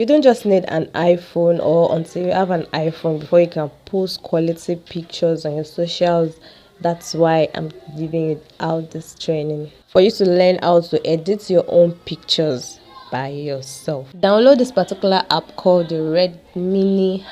You don't just need an iPhone, or until you have an iPhone before you can post quality pictures on your socials. That's why I'm giving it out this training for you to learn how to edit your own pictures by yourself. Download this particular app called the Red Mini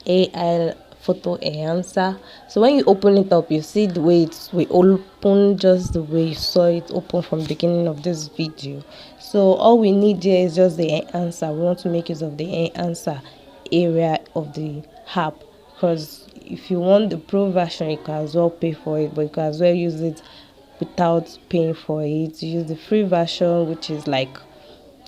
AI photo enhancer. So when you open it up, you see the way it will open just the way you saw it open from the beginning of this video. So all we need here is just the enhancer. We want to make use of the enhancer area of the app, because if you want the pro version, you can as well pay for it, but you can as well use it without paying for it. You use the free version, which is like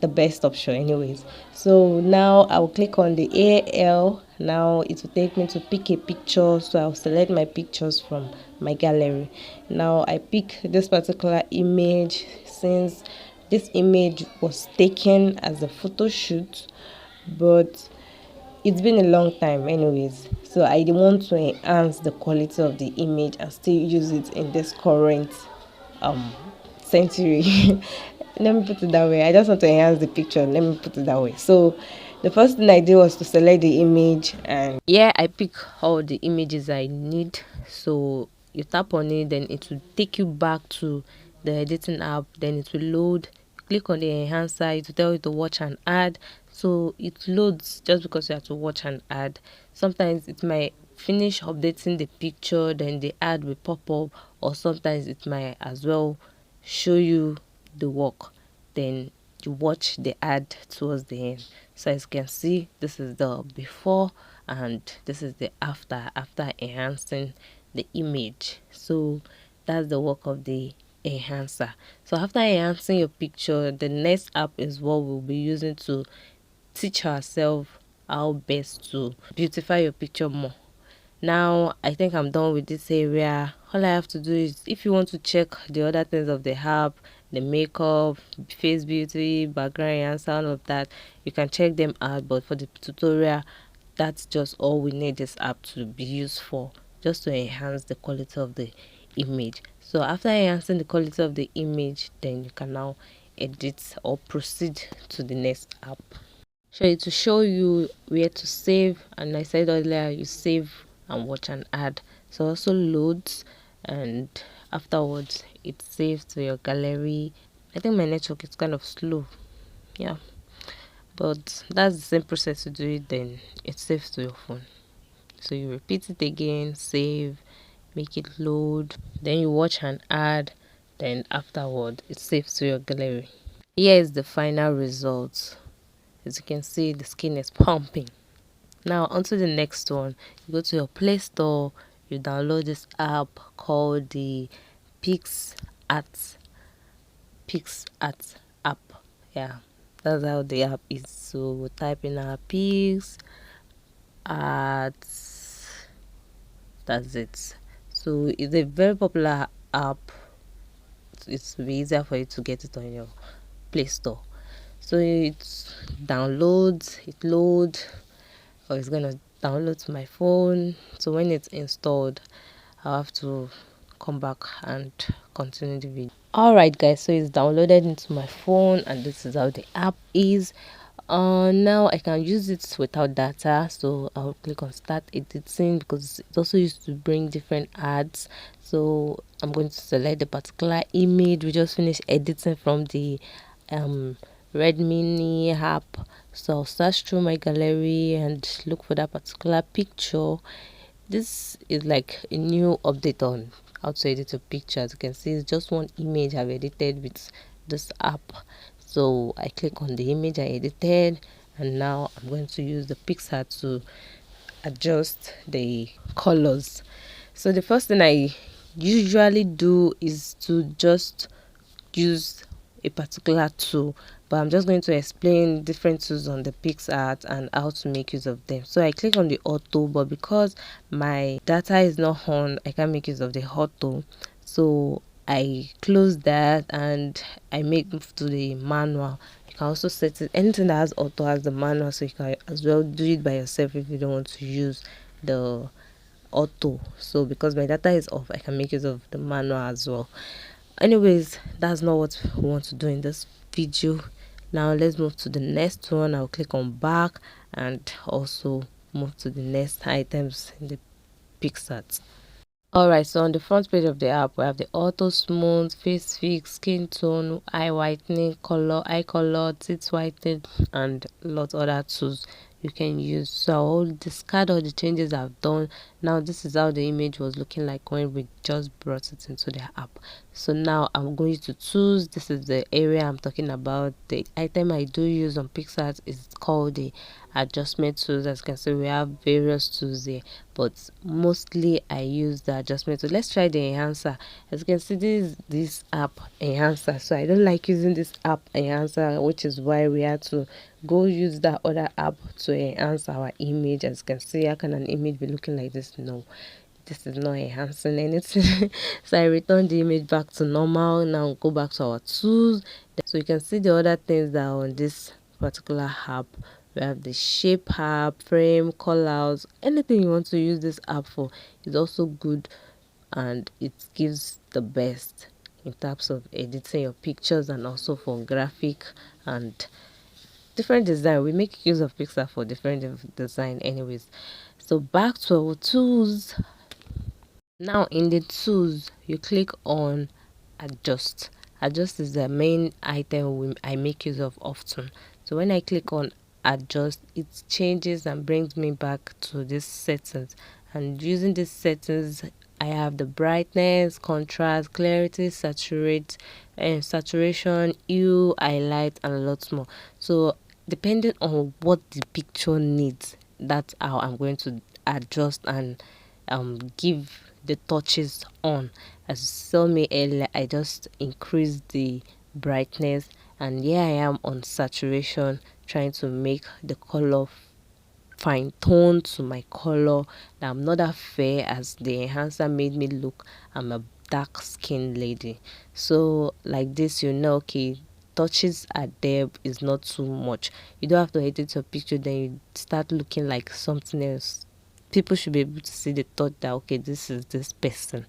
the best option anyways. So now I'll click on the AL. Now it will take me to pick a picture, so I'll select my pictures from my gallery. Now I pick this particular image, since this image was taken as a photo shoot, but it's been a long time anyways, so I want to enhance the quality of the image and still use it in this current um century. Let me put it that way. I just want to enhance the picture. Let me put it that way. So the first thing I did was to select the image, and yeah, I pick all the images I need. So you tap on it, then it will take you back to the editing app, then it will load. Click on the enhancer, it will tell you to watch and add. So it loads just because you have to watch and add. Sometimes it might finish updating the picture, then the ad will pop up, or sometimes it might as well show you the work, then you watch the ad towards the end. So as you can see, this is the before and this is the after enhancing the image. So that's the work of the enhancer. So after enhancing your picture, the next app is what we'll be using to teach ourselves how best to beautify your picture more. Now I think I'm done with this area. All I have to do is, if you want to check the other things of the app, the makeup, face beauty, background enhancer, all of that, you can check them out. But for the tutorial, that's just all we need this app to be used for, just to enhance the quality of the image. So after enhancing the quality of the image, then you can now edit or proceed to the next app. To show you where to save, and I said earlier, you save and watch an ad. So also loads, and afterwards it saves to your gallery. I think my network is kind of slow, yeah, but that's the same process to do it. Then it saves to your phone, so you repeat it again, save, make it load, then you watch an ad, then afterward it saves to your gallery. Here is the final result. As you can see, the skin is pumping. Now onto the next one. You go to your Play Store, you download this app called the Pix Art app. Yeah, that's how the app is. So we'll type in our Pix Art. That's it. So it's a very popular app. It will be easier for you to get it on your Play Store. So it downloads, it loads, or it's gonna download to my phone. So when it's installed, I'll have to come back and continue the video. Alright guys, so it's downloaded into my phone, and this is how the app is. Now I can use it without data, so I'll click on start editing, because it also used to bring different ads. So I'm going to select the particular image we just finished editing from the Red Mini app. So I'll search through my gallery and look for that particular picture. This is like a new update on how to edit a picture. As you can see, it's just one image I've edited with this app. So I click on the image I edited, and now I'm going to use the pixel to adjust the colors. So the first thing I usually do is to just use a particular tool, but I'm just going to explain different tools on the PixArt and how to make use of them. So I click on the auto, but because my data is not on, I can't make use of the auto. So I close that and I move to the manual. You can also set it, anything that has auto has the manual, so you can as well do it by yourself if you don't want to use the auto. So because my data is off, I can make use of the manual as well. Anyways, that's not what we want to do in this video. Now let's move to the next one. I'll click on back and also move to the next items in the PixArt. Alright, so on the front page of the app, we have the auto smooth, face fix, skin tone, eye whitening, eye color, teeth whitening, and lots other tools you can use. So I'll discard all the changes I've done. Now this is how the image was looking like when we just brought it into the app. So now I'm going to tools. This is the area I'm talking about. The item I do use on PixArt is called the adjustment tools. As you can see, we have various tools there, but mostly I use the adjustment tool. Let's try the enhancer. As you can see, this app enhancer, so I don't like using this app enhancer, which is why we had to go use that other app to enhance our image. As you can see, how can an image be looking like this? No, this is not enhancing anything. So I return the image back to normal. Now go back to our tools, so you can see the other things that are on this particular app. We have the shape app, frame, callouts, anything you want to use this app for is also good, and it gives the best in terms of editing your pictures and also for graphic and different design. We make use of Pixar for different design anyways. So back to our tools. Now in the tools, you click on adjust. Adjust is the main item I make use of often. So when I click on adjust, it changes and brings me back to this settings. And using these settings, I have the brightness, contrast, clarity, saturation, hue, highlight, and a lot more. So depending on what the picture needs, that's how I'm going to adjust and give the touches on. As you saw me earlier, I just increased the brightness, and here I am on saturation, trying to make the color fine tone to my color. Now I'm not that fair as the enhancer made me look. I'm a dark skinned lady, so like this, okay, touches are there, is not too much. You don't have to edit your picture then you start looking like something else. People should be able to see the thought that okay, this is this person.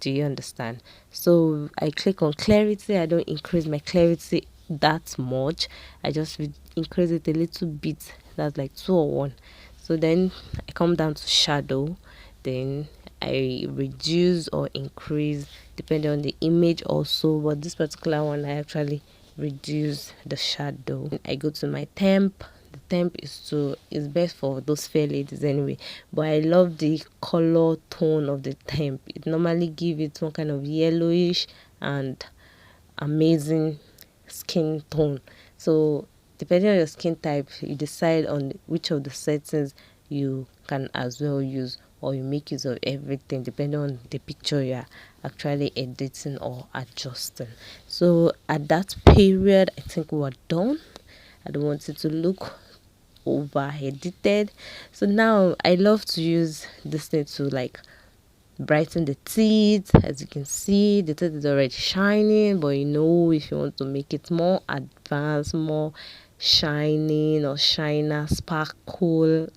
Do you understand? So I click on clarity. I don't increase my clarity that much. I just increase it a little bit. That's like 2 or 1. So then I come down to shadow. Then I reduce or increase depending on the image also. But this particular one, I actually reduce the shadow. I go to my temp. The temp is best for those fair ladies anyway, but I love the color tone of the temp. It normally gives it some kind of yellowish and amazing skin tone. So depending on your skin type, you decide on which of the settings you can as well use, or you make use of everything depending on the picture you are actually editing or adjusting. So at that period, I think we're done. I don't want it to look over edited. So now I love to use this thing to like brighten the teeth. As you can see, the teeth is already shining, but if you want to make it more advanced, more shining or shiner, sparkling,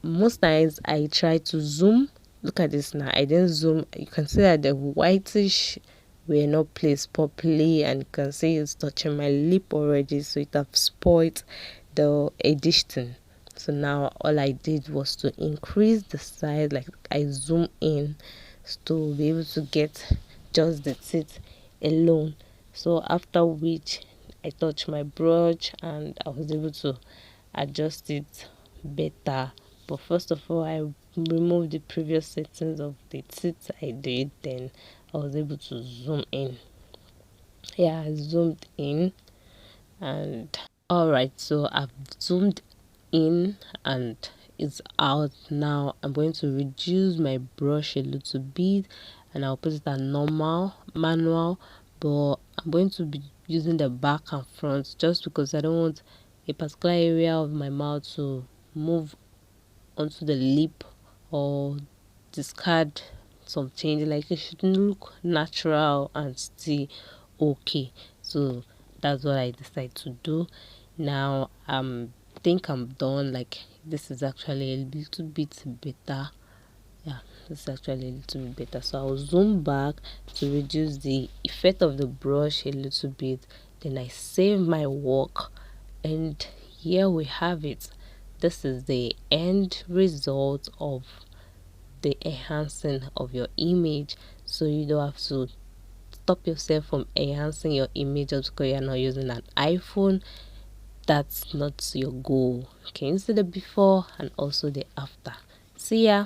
most times I try to zoom. Look at this now, I didn't zoom. You can see that the whitish were not placed properly, and you can see it's touching my lip already, so it have spoiled the editing. So now all I did was to increase the size, like I zoom in to be able to get just the teeth alone. So after which I touched my brush and I was able to adjust it better. But first of all, I removed the previous settings of the teeth I did, then I was able to zoom in. Yeah, I zoomed in, and all right, so I've zoomed in and it's out. Now I'm going to reduce my brush a little bit, and I'll put it at normal manual, but I'm going to be using the back and front just because I don't want a particular area of my mouth to move onto the lip or discard some change. Like it should look natural and still okay. So that's what I decided to do. Now think I'm done. Like this is actually a little bit better. Yeah, this is actually a little bit better. So I'll zoom back to reduce the effect of the brush a little bit, then I save my work, and here we have it. This is the end result of the enhancing of your image. So you don't have to stop yourself from enhancing your image just because you're not using an iPhone. That's not your goal. Can you see the before and also the after? See ya.